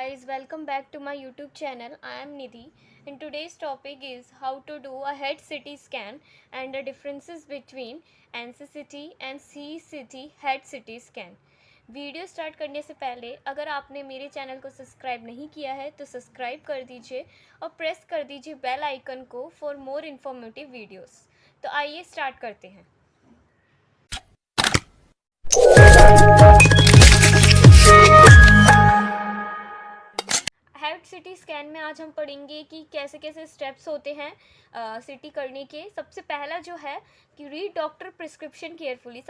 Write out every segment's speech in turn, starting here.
guys, welcome back to my YouTube channel. I am Nidhi and today's topic is how to do a head CT scan and the differences between NCCT and CCT head CT scan. Video start करने से पहले अगर आपने मेरे channel को subscribe नहीं किया है तो सब्सक्राइब कर दीजिए और प्रेस कर दीजिए बेल आइकन को फॉर मोर इन्फॉर्मेटिव वीडियोस। तो आइए स्टार्ट करते हैं। हेड सिटी स्कैन में आज हम पढ़ेंगे कि कैसे कैसे स्टेप्स होते हैं सिटी करने के। सबसे पहला जो है कि रीड डॉक्टर प्रिस्क्रिप्शन केयरफुली।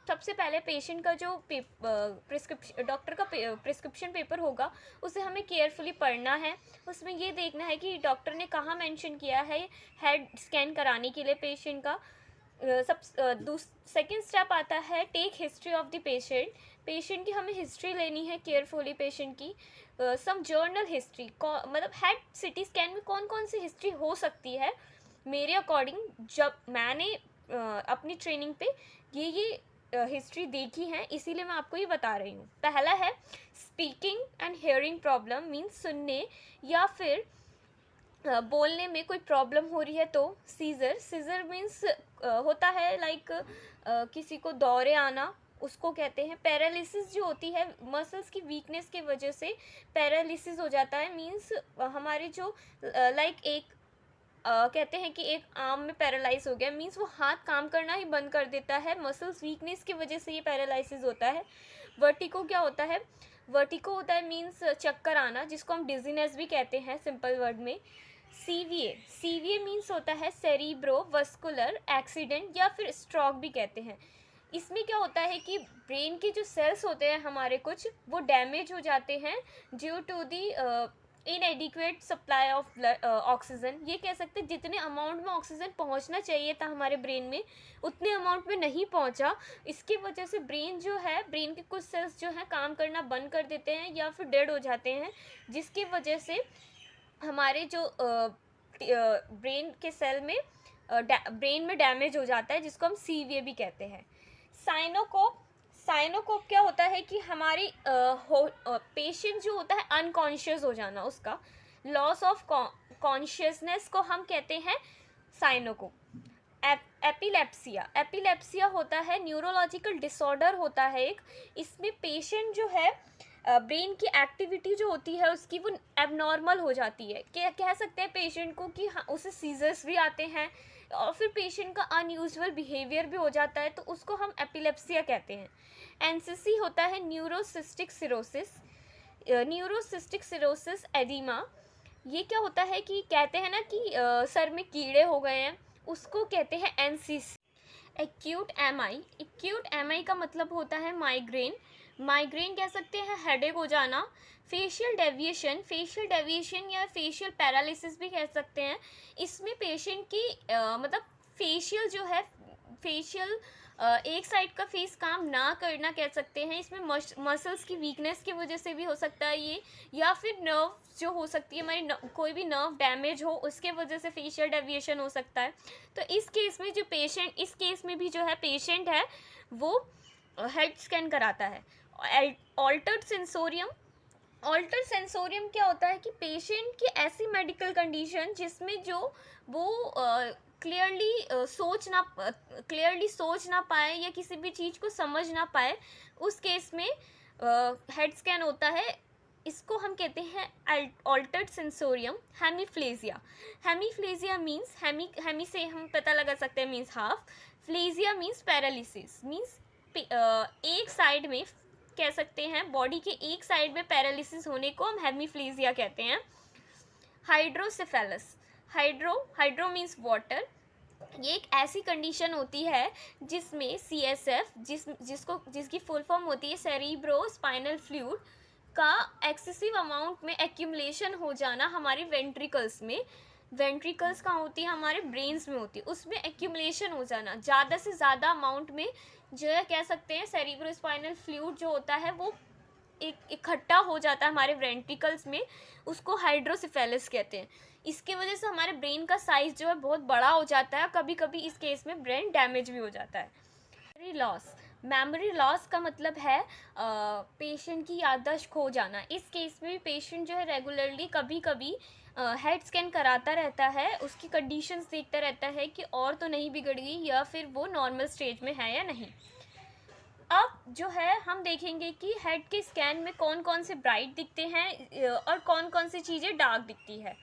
सबसे पहले पेशेंट का जो प्रिस्क्रिप्शन डॉक्टर का प्रिस्क्रिप्शन पेपर होगा उसे हमें केयरफुली पढ़ना है। उसमें ये देखना है कि डॉक्टर ने कहाँ मेंशन किया है हेड स्कैन कराने के लिए पेशेंट का। सेकेंड स्टेप आता है take history of the patient की हमें हिस्ट्री लेनी है केयरफुली पेशेंट की। सम जर्नल हिस्ट्री मतलब हेड सिटी स्कैन में कौन कौन सी हिस्ट्री हो सकती है। मेरे अकॉर्डिंग जब मैंने अपनी ट्रेनिंग पे ये हिस्ट्री देखी है इसीलिए मैं आपको ये बता रही हूँ। पहला है speaking and hearing problem means सुनने या फिर बोलने में कोई प्रॉब्लम हो रही है तो सीजर मीन्स होता है लाइक किसी को दौरे आना उसको कहते हैं। पैरालिसिस जो होती है मसल्स की वीकनेस की वजह से पैरालिसिस हो जाता है मीन्स हमारे जो लाइक एक कहते हैं कि एक आर्म में पैरालाइज हो गया मीन्स वो हाथ काम करना ही बंद कर देता है। मसल्स वीकनेस की वजह से ये पैरालिसिस होता है। वर्टिको क्या होता है? वर्टिको होता है मीन्स चक्कर आना जिसको हम डिजीनेस भी कहते हैं सिंपल वर्ड में। सीवीए मीन्स होता है सेरिब्रोवस्कुलर एक्सीडेंट या फिर स्ट्रोक भी कहते हैं। इसमें क्या होता है कि ब्रेन के जो सेल्स होते हैं हमारे कुछ वो डैमेज हो जाते हैं due to the inadequate supply of oxygen. ये कह सकते हैं जितने अमाउंट में ऑक्सीजन पहुंचना चाहिए था हमारे ब्रेन में उतने अमाउंट में नहीं पहुंचा। इसकी वजह से ब्रेन जो है ब्रेन के कुछ सेल्स जो हैं काम करना बंद कर देते हैं या फिर डेड हो जाते हैं जिसकी वजह से हमारे जो ब्रेन के सेल में ब्रेन में डैमेज हो जाता है जिसको हम सीवीए भी कहते हैं। साइनोकोप क्या होता है कि हमारी पेशेंट जो होता है अनकॉन्शियस हो जाना उसका लॉस ऑफ कॉन्शियसनेस को हम कहते हैं साइनोकोप। एपिलेप्सिया होता है न्यूरोलॉजिकल डिसऑर्डर होता है एक। इसमें पेशेंट जो है ब्रेन की एक्टिविटी जो होती है उसकी वो एबनॉर्मल हो जाती है। कह सकते हैं पेशेंट को कि हाँ उसे सीजर्स भी आते हैं और फिर पेशेंट का अनयूजुअल बिहेवियर भी हो जाता है तो उसको हम एपिलेप्सिया कहते हैं। एनसीसी होता है न्यूरोसिस्टिक सिरोसिस एडिमा। ये क्या होता है कि कहते हैं ना कि सर में कीड़े हो गए हैं उसको कहते हैं एनसीसी। एक्यूट एमआई का मतलब होता है माइग्रेन कह सकते हैं हेडेक हो जाना। फेशियल डेविएशन या फेशियल पैरालिसिस भी कह सकते हैं। इसमें पेशेंट की मतलब फेशियल जो है फेशियल एक साइड का फेस काम ना करना कह सकते हैं। इसमें मसल्स की वीकनेस की वजह से भी हो सकता है ये या फिर नर्व जो हो सकती है हमारी कोई भी नर्व डैमेज हो उसके वजह से फेशियल डेविएशन हो सकता है। तो इस केस में भी जो है पेशेंट है वो हेड स्कैन कराता है। ऑल्टर्ड सेंसोरियम क्या होता है कि पेशेंट की ऐसी मेडिकल कंडीशन जिसमें जो वो क्लियरली सोच ना पाए या किसी भी चीज़ को समझ ना पाए उस केस में हेड स्कैन होता है। इसको हम कहते हैं altered sensorium. Hemiplegia means hemi से हम पता लगा सकते हैं means half. Plegia means paralysis means एक साइड में कह सकते हैं बॉडी के एक साइड में पैरालिसिस होने को हम हेमीफ्लेजिया कहते हैं। Hydrocephalus hydro means water. ये एक ऐसी कंडीशन होती है जिसमें सीएसएफ जिसकी फुल फॉर्म होती है सेरिब्रो स्पाइनल फ्लूइड का एक्सेसिव अमाउंट में एक्यूमुलेशन हो जाना हमारे वेंट्रिकल्स कहाँ होती है हमारे ब्रेन्स में होती है उसमें एक्यूमुलेशन हो जाना ज़्यादा से ज़्यादा अमाउंट में जो है कह सकते हैं सेरिब्रो स्पाइनल फ्लूइड जो होता है वो एक इकट्ठा हो जाता है हमारे वेंट्रिकल्स में उसको हाइड्रोसेफेलस कहते हैं। इसके वजह से हमारे ब्रेन का साइज जो है बहुत बड़ा हो जाता है। कभी कभी इस केस में ब्रेन डैमेज भी हो जाता है। मेमोरी लॉस का मतलब है पेशेंट की याददाश्त खो जाना। इस केस में भी पेशेंट जो है रेगुलरली कभी कभी हेड स्कैन कराता रहता है, उसकी कंडीशंस देखता रहता है कि और तो नहीं बिगड़ गई या फिर वो नॉर्मल स्टेज में है या नहीं। अब जो है हम देखेंगे कि हेड के स्कैन में कौन कौन से ब्राइट दिखते हैं और कौन कौन सी चीज़ें डार्क दिखती है।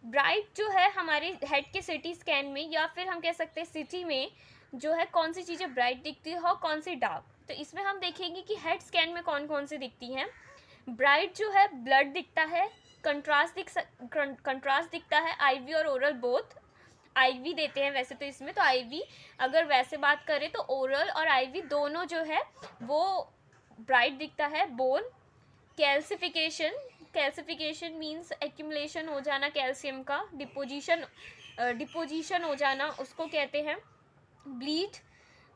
ब्राइट जो है हमारे हेड के सिटी स्कैन में, या फिर हम कह सकते हैं सिटी में जो है कौन सी चीज़ें ब्राइट दिखती है और कौन सी डार्क। तो इसमें हम देखेंगे कि हेड स्कैन में कौन कौन सी दिखती हैं। ब्राइट जो है ब्लड दिखता है, कंट्रास्ट दिखता है, आईवी और ओरल बोथ। आईवी देते हैं वैसे तो इसमें, तो आईवी अगर वैसे बात करें तो ओरल और आईवी दोनों जो है वो ब्राइट दिखता है। Bone calcification, calcification means accumulation हो जाना कैल्शियम का, डिपोजिशन हो जाना उसको कहते हैं। ब्लीड,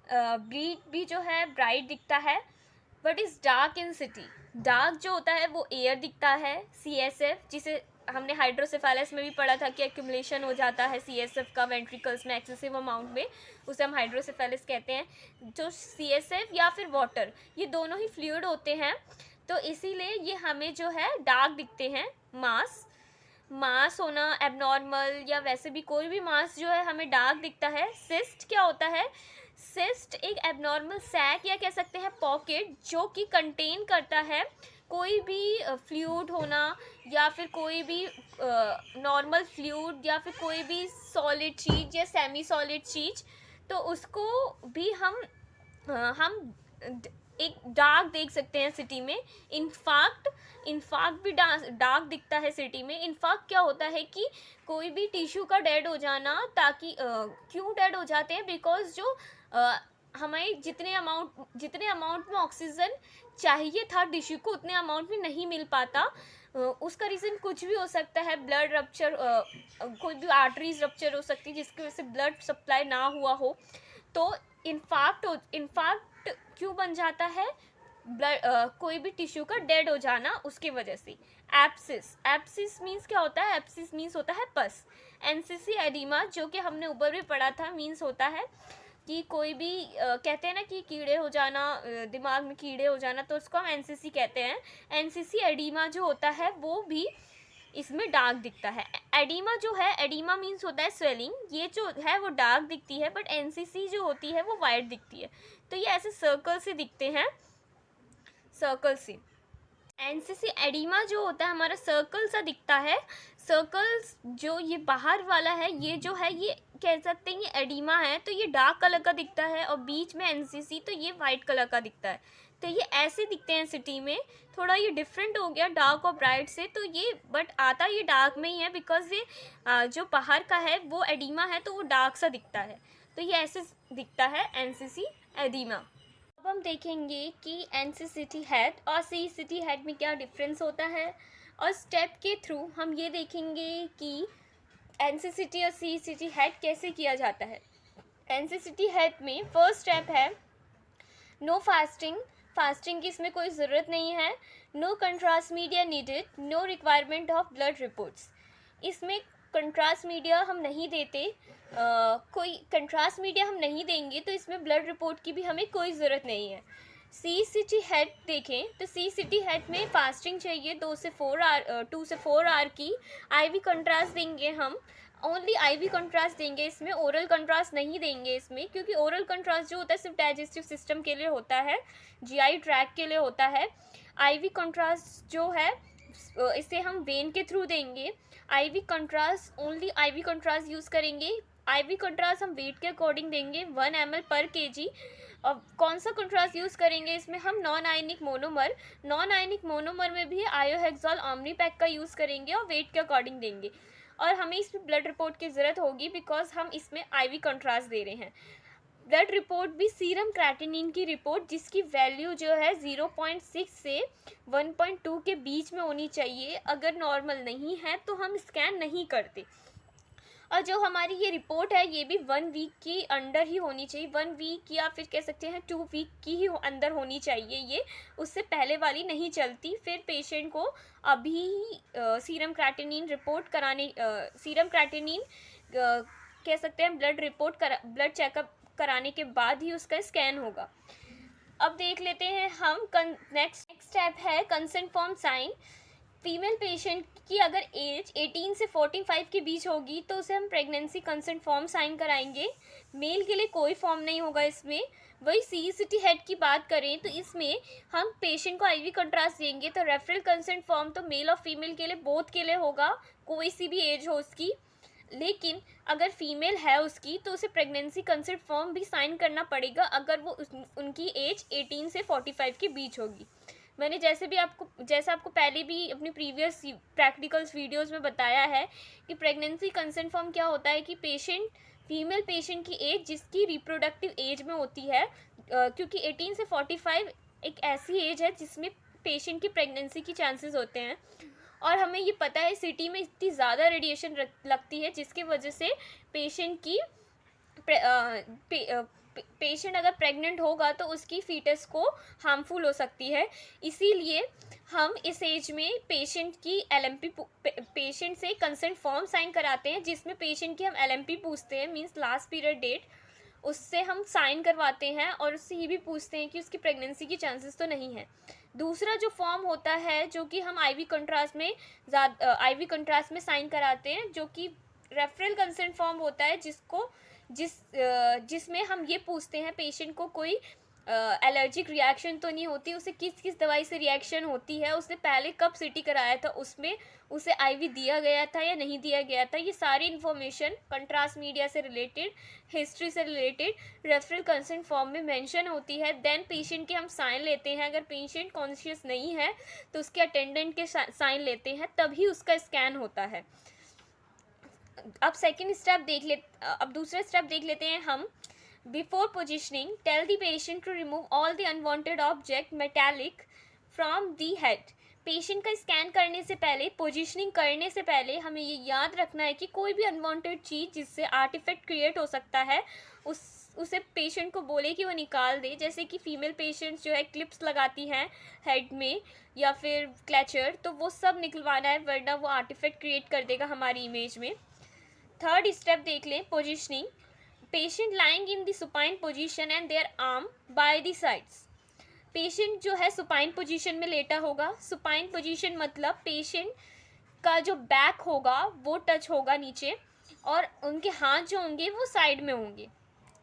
ब्लीड भी जो है ब्राइट दिखता है। But is dark in city, dark जो होता है वो एयर दिखता है। CSF जिसे हमने हाइड्रोसेफेलस में भी पढ़ा था कि एक्यूमुलेशन हो जाता है CSF का वेंट्रिकल्स में एक्सेसिव अमाउंट में, उसे हम हाइड्रोसेफेलस कहते हैं। जो CSF या फिर वाटर, ये दोनों ही फ्लूइड होते हैं, तो इसीलिए ये हमें जो है डार्क दिखते हैं। मास होना एबनॉर्मल या वैसे भी कोई भी मास जो है हमें डार्क दिखता है। सिस्ट क्या होता है? सिस्ट एक एबनॉर्मल सैक या कह सकते हैं पॉकेट जो कि कंटेन करता है कोई भी फ्लूइड होना, या फिर कोई भी नॉर्मल फ्लूइड, या फिर कोई भी सॉलिड चीज़ या सेमी सॉलिड चीज़, तो उसको भी हम एक डार्क देख सकते हैं सिटी में। इनफैक्ट भी डार्क दिखता है सिटी में। इनफैक्ट क्या होता है कि कोई भी टिश्यू का डेड हो जाना, ताकि क्यों डेड हो जाते हैं, बिकॉज जो हमें जितने अमाउंट में ऑक्सीजन चाहिए था टिश्यू को उतने अमाउंट में नहीं मिल पाता। उसका रीज़न कुछ भी हो सकता है, ब्लड रप्चर, कोई भी आर्टरीज रप्चर हो सकती है जिसकी वजह से ब्लड सप्लाई ना हुआ हो। तो इनफैक्ट क्यों बन जाता है ब्लड, कोई भी टिश्यू का डेड हो जाना उसकी वजह से। एप्सिस मीन्स क्या होता है? एप्सिस मीन्स होता है पस। एनसीसी एडिमा जो कि हमने ऊपर भी पढ़ा था, मीन्स होता है कि कोई भी कहते हैं ना कि कीड़े हो जाना, दिमाग में कीड़े हो जाना, तो उसको हम एनसीसी कहते हैं। एनसीसी एडिमा जो होता है वो भी इसमें डार्क दिखता है। एडिमा जो है, एडिमा मीन्स होता है स्वेलिंग, ये जो है वो डार्क दिखती है, बट एनसीसी जो होती है वो वाइट दिखती है। तो ये ऐसे सर्कल से दिखते हैं, सर्कल से। एनसीसी एडिमा जो होता है हमारा सर्कल सा दिखता है। सर्कल्स जो ये बाहर वाला है, ये जो है ये कह सकते हैं ये एडिमा है, तो ये डार्क कलर का दिखता है, और बीच में एनसीसी तो ये वाइट कलर का दिखता है। तो ये ऐसे दिखते हैं सिटी में। थोड़ा ये डिफरेंट हो गया डार्क और ब्राइट से, तो ये बट आता ये डार्क में ही है, बिकॉज ये जो बाहर का है वो एडिमा है तो वो डार्क सा दिखता है। तो ये ऐसे दिखता है एनसीसी एडिमा। अब हम देखेंगे कि एनसीसी हेड और सीसीटी हेड में क्या डिफरेंस होता है, और स्टेप के थ्रू हम ये देखेंगे कि एनसीसी और सीसीटी हेड कैसे किया जाता है। एनसीसी हेड में फर्स्ट स्टेप है नो फास्टिंग। फास्टिंग की इसमें कोई ज़रूरत नहीं है। No contrast media needed, no requirement of blood reports. इसमें कंट्रास्ट मीडिया हम नहीं देते, कोई कंट्रास्ट मीडिया हम नहीं देंगे तो इसमें ब्लड रिपोर्ट की भी हमें कोई ज़रूरत नहीं है। सीसीटी हेड देखें तो सीसीटी हेड में फास्टिंग चाहिए 2 से 4 आवर की। आईवी कंट्रास्ट देंगे हम, ओनली आईवी कंट्रास्ट देंगे इसमें, ओरल कंट्रास्ट नहीं देंगे इसमें, क्योंकि ओरल कंट्रास्ट जो होता है सिर्फ डाइजेस्टिव सिस्टम के लिए होता है, जीआई ट्रैक के लिए होता है। आईवी कंट्रास्ट जो है इसे हम वेन के थ्रू देंगे। IV contrast, only IV contrast use करेंगे। आईवी कंट्रास्ट हम वेट के अकॉर्डिंग देंगे 1 ml पर kg। अब कौन सा कंट्रास्ट यूज़ करेंगे इसमें हम? नॉन आयनिक मोनोमर में भी आयोहेक्सॉल ऑमनीपैक का यूज़ करेंगे और वेट के अकॉर्डिंग देंगे। और हमें इसमें ब्लड रिपोर्ट की ज़रूरत होगी बिकॉज हम इसमें आईवी कंट्रास्ट दे रहे हैं। ब्लड रिपोर्ट भी सीरम क्रेटिनिन की रिपोर्ट जिसकी वैल्यू जो है 0.6 से 1.2 के बीच में होनी चाहिए। अगर नॉर्मल नहीं है तो हम स्कैन नहीं करते। और जो हमारी ये रिपोर्ट है ये भी 1 वीक की अंडर ही होनी चाहिए, 1 वीक या फिर कह सकते हैं 2 वीक की ही अंदर होनी चाहिए ये, उससे पहले वाली नहीं चलती। फिर पेशेंट को अभी सीरम क्रेटिनिन रिपोर्ट कराने, सीरम क्रेटिनिन कह सकते हैं ब्लड चेकअप कराने के बाद ही उसका स्कैन होगा। अब देख लेते हैं हम नेक्स्ट स्टेप है consent form sign. Female patient की अगर एज 18 से 45 के बीच होगी तो उसे हम प्रेगनेंसी कंसेंट फॉर्म साइन कराएंगे। मेल के लिए कोई फॉर्म नहीं होगा इसमें। वही CECT हेड की बात करें तो इसमें हम पेशेंट को IV कंट्रास्ट देंगे, तो रेफरल कंसेंट फॉर्म तो मेल और फीमेल के लिए बोथ के लिए होगा, कोई सी भी एज हो उसकी। लेकिन अगर फीमेल है उसकी तो उसे प्रेगनेंसी कंसेंट फॉर्म भी साइन करना पड़ेगा अगर वो उनकी एज 18 से 45 के बीच होगी। मैंने जैसा आपको पहले भी अपनी प्रीवियस प्रैक्टिकल्स वीडियोस में बताया है कि प्रेगनेंसी कंसेंट फॉर्म क्या होता है कि फीमेल पेशेंट की एज जिसकी रिप्रोडक्टिव एज में होती है, क्योंकि 18 से 45 एक ऐसी एज है जिसमें पेशेंट की प्रेगनेंसी की चांसेस होते हैं। और हमें ये पता है सिटी में इतनी ज़्यादा रेडिएशन लगती है जिसकी वजह से पेशेंट अगर प्रेग्नेंट होगा तो उसकी फीटस को हार्मफुल हो सकती है। इसीलिए हम इस एज में पेशेंट से कंसेंट फॉर्म साइन कराते हैं जिसमें पेशेंट की हम LMP पूछते हैं, मींस लास्ट पीरियड डेट, उससे हम साइन करवाते हैं और उससे ये भी पूछते हैं कि उसकी प्रेगनेंसी की चांसेस तो नहीं है। दूसरा जो फॉर्म होता है जो कि हम IV कंट्रास्ट में साइन कराते हैं, जो कि रेफरल कंसेंट फॉर्म होता है जिसमें हम ये पूछते हैं पेशेंट को कोई एलर्जिक रिएक्शन तो नहीं होती, उसे किस किस दवाई से रिएक्शन होती है, उसने पहले कब CT कराया था, उसमें उसे IV दिया गया था या नहीं दिया गया था। ये सारी इन्फॉर्मेशन कंट्रास्ट मीडिया से रिलेटेड, हिस्ट्री से रिलेटेड रेफरल कंसेंट फॉर्म में मेंशन होती है। देन पेशेंट के हम साइन लेते हैं। अगर पेशेंट कॉन्शियस नहीं है तो उसके अटेंडेंट के साइन लेते हैं, तभी उसका स्कैन होता है। अब दूसरा स्टेप देख लेते हैं हम। Before positioning tell the patient to remove all the unwanted object metallic from the head. Patient का स्कैन करने से पहले, पोजिशनिंग करने से पहले हमें ये याद रखना है कि कोई भी अनवांटेड चीज़ जिससे आर्टिफैक्ट क्रिएट हो सकता है उसे पेशेंट को बोले कि वो निकाल दे। जैसे कि फीमेल पेशेंट्स जो है क्लिप्स लगाती हैं हेड में या फिर क्लचर, तो वो सब निकलवाना है वरना वो आर्टिफैक्ट क्रिएट कर देगा हमारी इमेज में। थर्ड स्टेप देख लें, positioning. Patient lying in the supine position and their arm by the sides. Patient जो है सुपाइन पोजीशन में लेटा होगा। सुपाइन पोजीशन मतलब पेशेंट का जो बैक होगा वो टच होगा नीचे और उनके हाथ जो होंगे वो साइड में होंगे।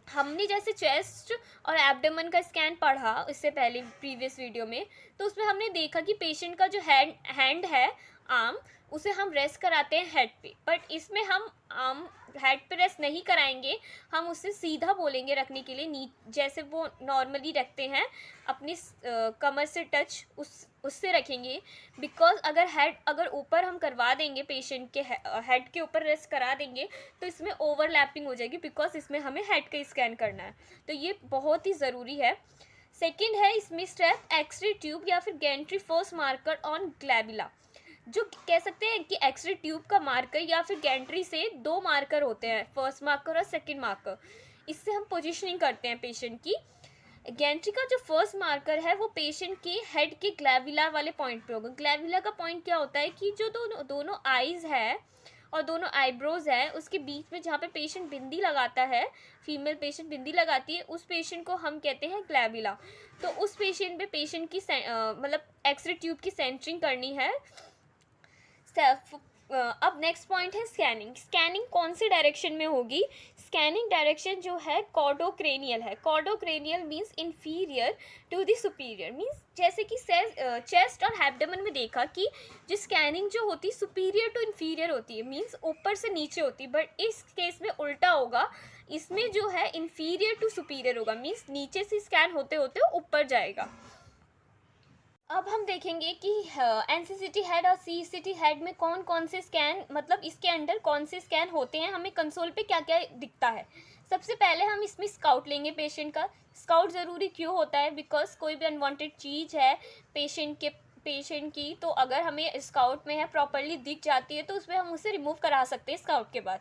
हमने जैसे चेस्ट और एब्डोमेन का स्कैन पढ़ा इससे पहले प्रीवियस वीडियो में, तो उसमें हमने देखा कि पेशेंट का जो हैंड है, आर्म, उसे हम रेस्ट कराते हैं हेड पे, बट इसमें हम आर्म हेड पे रेस्ट नहीं कराएंगे। हम उसे सीधा बोलेंगे रखने के लिए, जैसे वो नॉर्मली रखते हैं अपनी कमर से टच उससे रखेंगे। बिकॉज अगर ऊपर हम करवा देंगे, पेशेंट के हेड के ऊपर रेस्ट करा देंगे तो इसमें ओवरलैपिंग हो जाएगी, बिकॉज इसमें हमें हेड का स्कैन करना है, तो ये बहुत ही ज़रूरी है। सेकेंड है इसमें स्टेप एक्सरे ट्यूब या फिर गैंट्री फर्स्ट मार्कर ऑन ग्लैबिला। जो कह सकते हैं कि एक्सरे ट्यूब का मार्कर या फिर गैंट्री से 2 मार्कर होते हैं, फर्स्ट मार्कर और सेकंड मार्कर। इससे हम पोजीशनिंग करते हैं पेशेंट की। गैंट्री का जो फर्स्ट मार्कर है वो पेशेंट के हेड के ग्लैविला वाले पॉइंट पे होगा। ग्लैविला का पॉइंट क्या होता है कि जो दोनों आईज है और दोनों आईब्रोज है, उसके बीच में जहाँ पे पेशेंट बिंदी लगाता है, फीमेल पेशेंट बिंदी लगाती है, उस पेशेंट को हम कहते हैं ग्लैविला। तो उस पेशेंट पे पेशेंट की मतलब एक्सरे ट्यूब की सेंटरिंग करनी है। अब नेक्स्ट पॉइंट है स्कैनिंग। स्कैनिंग कौन सी डायरेक्शन में होगी? स्कैनिंग डायरेक्शन जो है कॉर्डोक्रेनियल है। Cordocranial means inferior to the superior, means जैसे कि चेस्ट और एब्डोमेन में देखा कि जो स्कैनिंग जो होती है सुपीरियर टू इन्फीरियर होती है, मीन्स ऊपर से नीचे होती है, बट इस केस में उल्टा होगा। इसमें जो है इन्फीरियर टू सुपीरियर होगा, मीन्स नीचे से स्कैन होते होते ऊपर जाएगा। अब हम देखेंगे कि NCCT हेड और CECT हेड में कौन कौन से स्कैन, मतलब इसके अंडर कौन से स्कैन होते हैं, हमें कंसोल पे क्या क्या दिखता है। सबसे पहले हम इसमें स्काउट लेंगे पेशेंट का। स्काउट ज़रूरी क्यों होता है? बिकॉज कोई भी अनवांटेड चीज़ है पेशेंट की, तो अगर हमें स्काउट में है प्रॉपरली दिख जाती है तो उसमें हम उसे रिमूव करा सकते हैं स्काउट के बाद।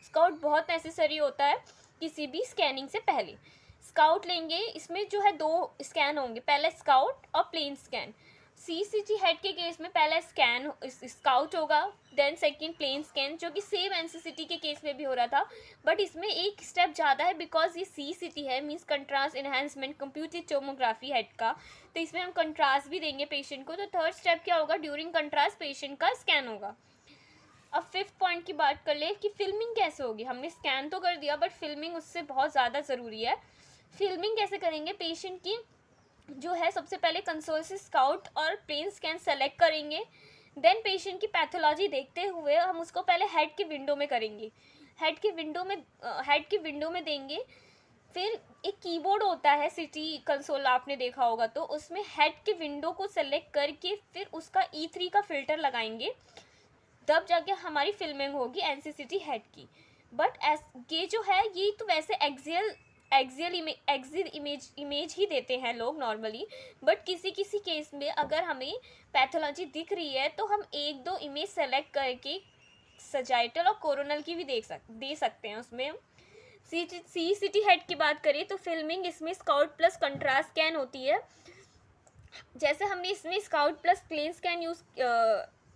स्काउट बहुत नेसेसरी होता है किसी भी स्कैनिंग से पहले। स्काउट लेंगे, इसमें जो है 2 स्कैन होंगे, पहले स्काउट और प्लेन स्कैन। CCT हेड के केस में पहला स्कैन स्काउट होगा, देन सेकंड प्लेन स्कैन, जो कि सेम NCCT के केस में भी हो रहा था, बट इसमें एक स्टेप ज़्यादा है बिकॉज ये CCT है, means contrast enhancement computed tomography head का, तो इसमें हम कंट्रास्ट भी देंगे पेशेंट को। तो थर्ड स्टेप क्या होगा, ड्यूरिंग कंट्रास्ट पेशेंट का स्कैन होगा। अब फिफ्थ पॉइंट की बात कर ले कि फिल्मिंग कैसे होगी। हमने स्कैन तो कर दिया, बट फिल्मिंग उससे बहुत ज़्यादा ज़रूरी है। फिल्मिंग कैसे करेंगे, पेशेंट की जो है सबसे पहले कंसोल से स्काउट और प्लेन स्कैन सेलेक्ट करेंगे, देन पेशेंट की पैथोलॉजी देखते हुए हम उसको पहले हेड की विंडो में करेंगे, हेड की विंडो में देंगे। फिर एक कीबोर्ड होता है सिटी कंसोल, आपने देखा होगा, तो उसमें हेड की विंडो को सेलेक्ट करके फिर उसका E3 का फिल्टर लगाएंगे, तब जाके हमारी फिल्मिंग होगी NCCT हेड की। बट ये जो है ये तो वैसे एक्सियल इमेज ही देते हैं लोग नॉर्मली, बट किसी किसी केस में अगर हमें पैथोलॉजी दिख रही है तो हम एक दो इमेज सेलेक्ट करके सजाइटल और कोरोनल की भी दे सकते हैं। उसमें हम CCT हेड की बात करें तो फिल्मिंग इसमें स्काउट प्लस कंट्रास्ट स्कैन होती है। जैसे हमने इसमें scout plus plain scan use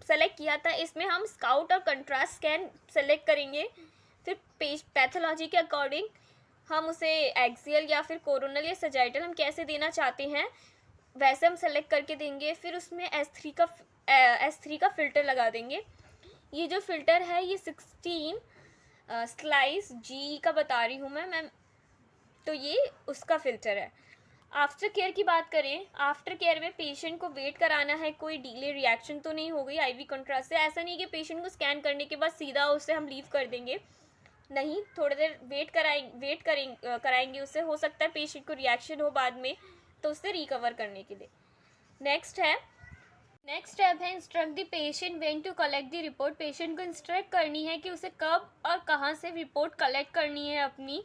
select किया था, इसमें हम स्काउट और कंट्रास्ट स्कैन सेलेक्ट करेंगे। फिर पैथोलॉजी के अकॉर्डिंग हम उसे एक्सियल या फिर कोरोनल या सजाइटल हम कैसे देना चाहते हैं वैसे हम सेलेक्ट करके देंगे। फिर उसमें S3 का फ़िल्टर लगा देंगे। ये जो फ़िल्टर है ये 16 स्लाइस G का बता रही हूँ मैं, तो ये उसका फ़िल्टर है। आफ्टर केयर की बात करें, आफ्टर केयर में पेशेंट को वेट कराना है, कोई डिले रिएक्शन तो नहीं हो गई IV कंट्रास्ट से। ऐसा नहीं कि पेशेंट को स्कैन करने के बाद सीधा उससे हम लीव कर देंगे, नहीं, थोड़ी देर वेट कराएंगे उससे। हो सकता है पेशेंट को रिएक्शन हो बाद में, तो उससे रिकवर करने के लिए। नेक्स्ट स्टेप है instruct the patient when to collect the report. Patient को इंस्ट्रक्ट करनी है कि उसे कब और कहाँ से रिपोर्ट कलेक्ट करनी है अपनी।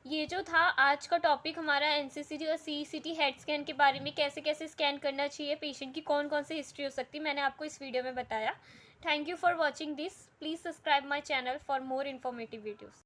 ये जो था आज का टॉपिक हमारा NCCT और CCT हेड स्कैन के बारे में, कैसे कैसे स्कैन करना चाहिए, पेशेंट की कौन कौन सी हिस्ट्री हो सकती है, मैंने आपको इस वीडियो में बताया। Thank you for watching this. Please subscribe my channel for more informative videos.